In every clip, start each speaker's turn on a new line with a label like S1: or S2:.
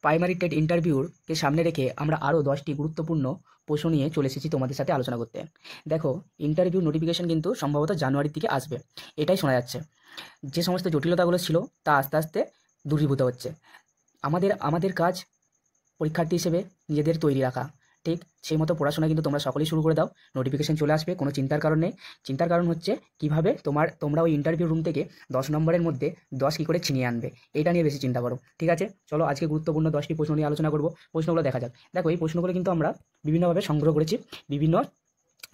S1: Primary TET ইন্টারভিউকে সামনে রেখে আমরা আরও 10টি গুরুত্বপূর্ণ প্রশ্ন নিয়ে চলে এসেছি তোমাদের সাথে আলোচনা করতে। দেখো, ইন্টারভিউ নোটিফিকেশন কিন্তু সম্ভবত জানুয়ারির দিকে আসবে, এটাই শোনা যাচ্ছে। যে সমস্ত জটিলতাগুলো ছিল তা আস্তে আস্তে দূরীভূত হচ্ছে। আমাদের কাজ পরীক্ষার্থী হিসেবে নিজেদের তৈরি রাখা, ঠিক সেই মতো পড়াশোনা কিন্তু তোমরা সকলেই শুরু করে দাও। নোটিফিকেশন চলে আসবে, কোনো চিন্তার কারণ নেই। চিন্তার কারণ হচ্ছে কীভাবে তোমরা ওই ইন্টারভিউ রুম থেকে 10 নম্বরের মধ্যে 10 কী করে ছিনিয়ে আনবে, এটা নিয়ে বেশি চিন্তা করো। ঠিক আছে, চলো আজকে গুরুত্বপূর্ণ 10টি প্রশ্ন নিয়ে আলোচনা করবো। প্রশ্নগুলো দেখা যাক। দেখো, এই প্রশ্নগুলো কিন্তু আমরা বিভিন্নভাবে সংগ্রহ করেছি, বিভিন্ন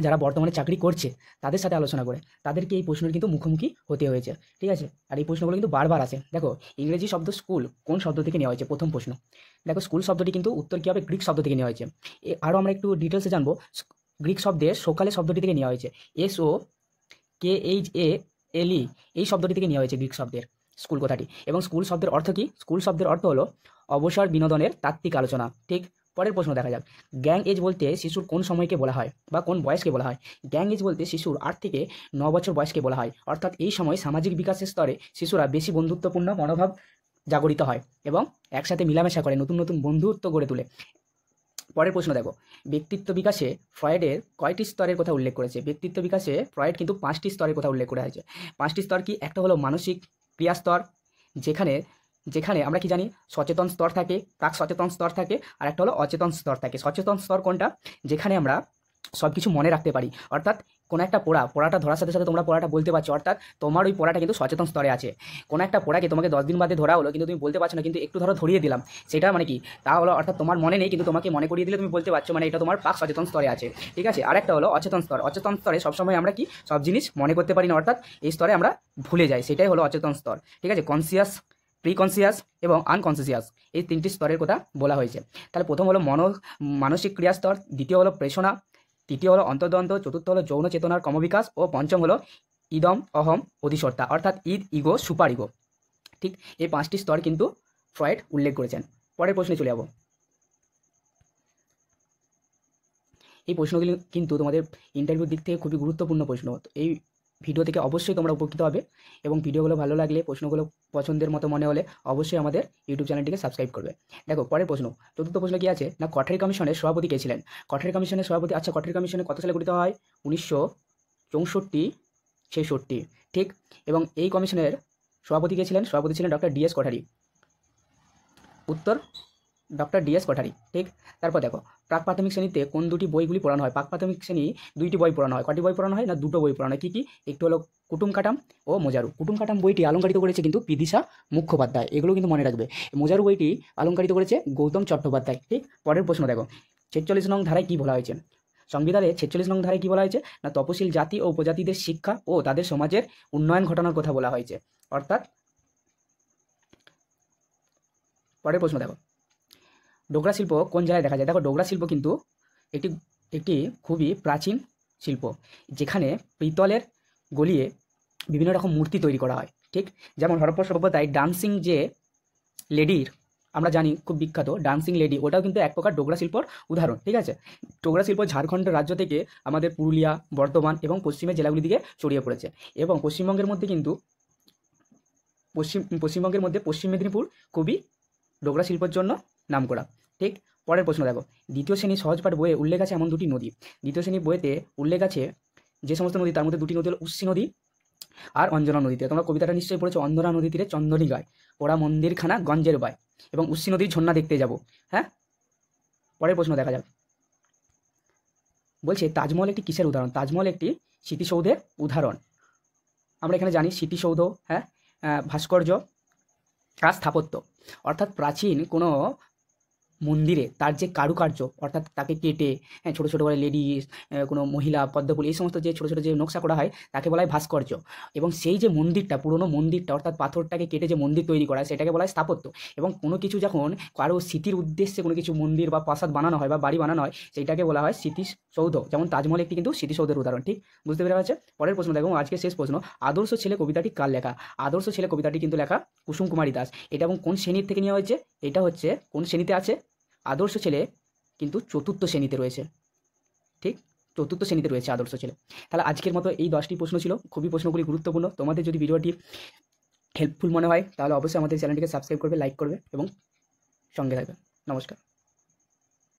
S1: যারা বর্তমানে চাকরি করছে তাদের সাথে আলোচনা করে তাদেরকে এই প্রশ্নের কিন্তু মুখোমুখি হতে হয়েছে। ঠিক আছে, আর এই প্রশ্নগুলো কিন্তু বারবার আসে। দেখো, ইংরেজি শব্দ স্কুল কোন শব্দ থেকে নেওয়া হয়েছে? প্রথম প্রশ্ন। দেখো, স্কুল শব্দটি কিন্তু উত্তর কী হবে? গ্রিক শব্দ থেকে নেওয়া হয়েছে। আরও আমরা একটু ডিটেলসে জানবো। গ্রিক শব্দের সকালে শব্দটি থেকে নেওয়া হয়েছে। SOKHALE এই শব্দটি থেকে নেওয়া হয়েছে গ্রিক শব্দের স্কুল কথাটি। এবং স্কুল শব্দের অর্থ কী? স্কুল শব্দের অর্থ হলো অবসর বিনোদনের তাত্ত্বিক আলোচনা। ঠিক, পরের প্রশ্ন দেখা যাক। গ্যাং এজ বলতে শিশুর কোন সময়কে বলা হয় বা কোন বয়সকে বলা হয়? গ্যাং এজ বলতে শিশুর 8 থেকে 9 বছর বয়সকে বলা হয়। অর্থাৎ এই সময় সামাজিক বিকাশের স্তরে শিশুরা বেশি বন্ধুত্বপূর্ণ মনোভাব জাগরিত হয় এবং একসাথে মিলামেশা করে নতুন নতুন বন্ধুত্ব গড়ে তোলে। পরের প্রশ্ন দেখো, ব্যক্তিত্ব বিকাশে ফ্রয়েডের কয়টি স্তরের কথা উল্লেখ করেছে? ব্যক্তিত্ব বিকাশে ফ্রয়েড কিন্তু 5টি স্তরের কথা উল্লেখ করা হয়েছে। 5টি স্তর কি? একটা হলো মানসিক ক্রিয়া স্তর, যেখানে আমরা কি জানি সচেতন স্তর থাকে, প্রাক সচেতন স্তর থাকে, আর একটা হলো অচেতন স্তর থাকে। সচেতন স্তর কোনটা? যেখানে আমরা সব কিছু মনে রাখতে পারি, অর্থাৎ কোনো একটা পড়াটা ধরার সাথে সাথে তোমরা পড়াটা বলতে পারছো, অর্থাৎ তোমার ওই পড়াটা কিন্তু সচেতন স্তরে আছে। কোনো একটা পড়াকে তোমাকে 10 দিন বাদে ধরা হলো, কিন্তু তুমি বলতে পারছো না, কিন্তু একটু ধরিয়ে দিলাম, সেটা মানে কি? তা হলো অর্থাৎ তোমার মনে নেই, কিন্তু তোমাকে মনে করিয়ে দিলে তুমি বলতে পারছো, মানে এটা তোমার প্রাক সচেতন স্তরে আছে। ঠিক আছে, আর একটা হলো অচেতন স্তর। অচেতন স্তরে সবসময় আমরা কি সব জিনিস মনে করতে পারি না, অর্থাৎ এই স্তরে আমরা ভুলে যাই, সেটাই হলো অচেতন স্তর। ঠিক আছে, কনসিয়াস, প্রিকনসিয়াস এবং আনকনসিয়াস এই 3টি স্তরের কথা বলা হয়েছে। তাহলে প্রথম হলো মানসিক ক্রিয়া স্তর, দ্বিতীয় হলো প্রেষণা, তৃতীয় হলো অন্তর্দ্বন্দ্ব, চতুর্থ হলো যৌন চেতনার ক্রমবিকাশ ও পঞ্চম হলো ইদম অহম অধিসত্তা, অর্থাৎ ইগো সুপার ইগো। ঠিক, এই 5টি স্তর কিন্তু ফ্রয়েড উল্লেখ করেছেন। পরের প্রশ্নে চলে যাব। এই প্রশ্নগুলি কিন্তু তোমাদের ইন্টারভিউর দিক থেকে খুবই গুরুত্বপূর্ণ প্রশ্ন। এই ভিডিও থেকে অবশ্যই তোমরা উপকৃত হবে এবং ভিডিওগুলো ভালো লাগলে, প্রশ্নগুলো পছন্দের মতো মনে হলে অবশ্যই আমাদের ইউটিউব চ্যানেলটিকে সাবস্ক্রাইব করবে। দেখো, পরের প্রশ্ন, চতুর্থ প্রশ্ন কি আছে না, কঠারি কমিশনের সভাপতি কে ছিলেন? কঠারি কমিশনের সভাপতি, আচ্ছা, কঠারি কমিশনে কত সালে গঠিত হয়? 1964-66। ঠিক, এবং এই কমিশনের সভাপতি কে ছিলেন? সভাপতি ছিলেন ডক্টর ডিএস কঠারি। উত্তর ডক্টর ডিএস কঠারি। ঠিক, তারপর দেখো, প্রাক প্রাথমিক শ্রেণীতে কোন দুটি বইগুলি পড়ানো হয়? প্রাক প্রাথমিক শ্রেণী 2টি বই পড়ানো হয়। কটি বই পড়ানো হয় না? 2টো বই পড়ানো হয়। কী কী? একটু হলো কুটুম কাটাম ও মোজারু। কুটুম কাটাম বইটি অলঙ্কারিত করেছে কিন্তু বিদিশা মুখোপাধ্যায়, এগুলো কিন্তু মনে রাখবে। মোজারু বইটি অলঙ্কারিত করেছে গৌতম চট্টোপাধ্যায়। ঠিক, পরের প্রশ্ন দেখো, 46 নং ধারায় কী বলা হয়েছে? সংবিধানের 46 নং ধারায় কী বলা হয়েছে না, তপশিল জাতি ও উপজাতিদের শিক্ষা ও তাদের সমাজের উন্নয়ন ঘটানোর কথা বলা হয়েছে। অর্থাৎ পরের প্রশ্ন দেখো, ডোগরা শিল্প কোন জায়গায় দেখা যায়? দেখো, ডোগরা শিল্প কিন্তু একটি খুবই প্রাচীন শিল্প, যেখানে পিতলের গলিয়ে বিভিন্ন রকম মূর্তি তৈরি করা হয়। ঠিক, যেমন হরপ্পা সভ্যতায় ডান্সিং যে লেডির আমরা জানি খুব বিখ্যাত ডান্সিং লেডি, ওটাও কিন্তু এক প্রকার ডোগরা শিল্পর উদাহরণ। ঠিক আছে, ডোগরা শিল্প ঝাড়খণ্ড রাজ্য থেকে আমাদের পুরুলিয়া, বর্ধমান এবং পশ্চিমের জেলাগুলির দিকে ছড়িয়ে পড়েছে। এবং পশ্চিমবঙ্গের মধ্যে কিন্তু পশ্চিম মেদিনীপুর খুবই ডোগরা শিল্পের জন্য নামকরা। ঠিক, পরের প্রশ্ন দেখো, দ্বিতীয় শ্রেণী সহজপাঠ বইয়ে উল্লেখ আছে এমন দুটি নদী। দ্বিতীয় শ্রেণীর বইতে উল্লেখ আছে যে সমস্ত নদী, তার মধ্যে দুটি নদী হল উচ্ছি নদী আর অঞ্জনা নদীতে। তোমরা কবিতাটা নিশ্চয়ই পড়েছো, অঞ্জনা নদী তীরে চন্দনী গায়, ওরা মন্দিরখানা গঞ্জের বায়, এবং উচ্ছি নদীর ঝর্ণা দেখতে যাব। হ্যাঁ, পরের প্রশ্ন দেখা যাক। বলছে তাজমহল একটি কিসের উদাহরণ? তাজমহল একটি স্মৃতিসৌধের উদাহরণ। আমরা এখানে জানি স্মৃতিসৌধ, হ্যাঁ, ভাস্কর্য আর স্থাপত্য, অর্থাৎ প্রাচীন কোনো মন্দিরে তার যে কারুকার্য, অর্থাৎ তাকে কেটে ছোটো ছোটো করে লেডিস, কোনো মহিলা, পদ্মফুল, এই সমস্ত যে ছোটো ছোটো যে নকশা করা হয় তাকে বলা হয় ভাস্কর্য। এবং সেই যে মন্দিরটা, পুরনো মন্দিরটা, অর্থাৎ পাথরটাকে কেটে যে মন্দির তৈরি করা হয় সেটাকে বলা হয় স্থাপত্য। এবং কোনো কিছু যখন কারো স্মৃতির উদ্দেশ্যে কোনো কিছু মন্দির বা প্রাসাদ বানানো হয় বা বাড়ি বানানো হয়, সেইটাকে বলা হয় স্মৃতিসৌধ। যেমন তাজমহল একটি কিন্তু স্মৃতিসৌধের উদাহরণ। ঠিক, বুঝতে পেরে গেছে? পরের প্রশ্ন দেখো, আজকে শেষ প্রশ্ন, আদর্শ ছেলে কবিতাটি কার লেখা? আদর্শ ছেলে কবিতাটি কিন্তু লেখা কুসুম কুমারী দাস। এটা এবং কোন শ্রেণীর থেকে নেওয়া হয়েছে? এটা হচ্ছে কোন শ্রেণীতে আছে? আদর্শ ছেলে কিন্তু 4র্থ শ্রেণীতে রয়েছে। ঠিক, 4র্থ শ্রেণীতে রয়েছে আদর্শ ছেলে। তাহলে আজকের মতো এই 10টি প্রশ্ন ছিল, খুবই প্রশ্নগুলি গুরুত্বপূর্ণ। তোমাদের যদি ভিডিওটি হেল্পফুল মনে হয় তাহলে অবশ্যই আমাদের চ্যানেলটিকে সাবস্ক্রাইব করবে, লাইক করবে এবং সঙ্গে থাকবে। নমস্কার।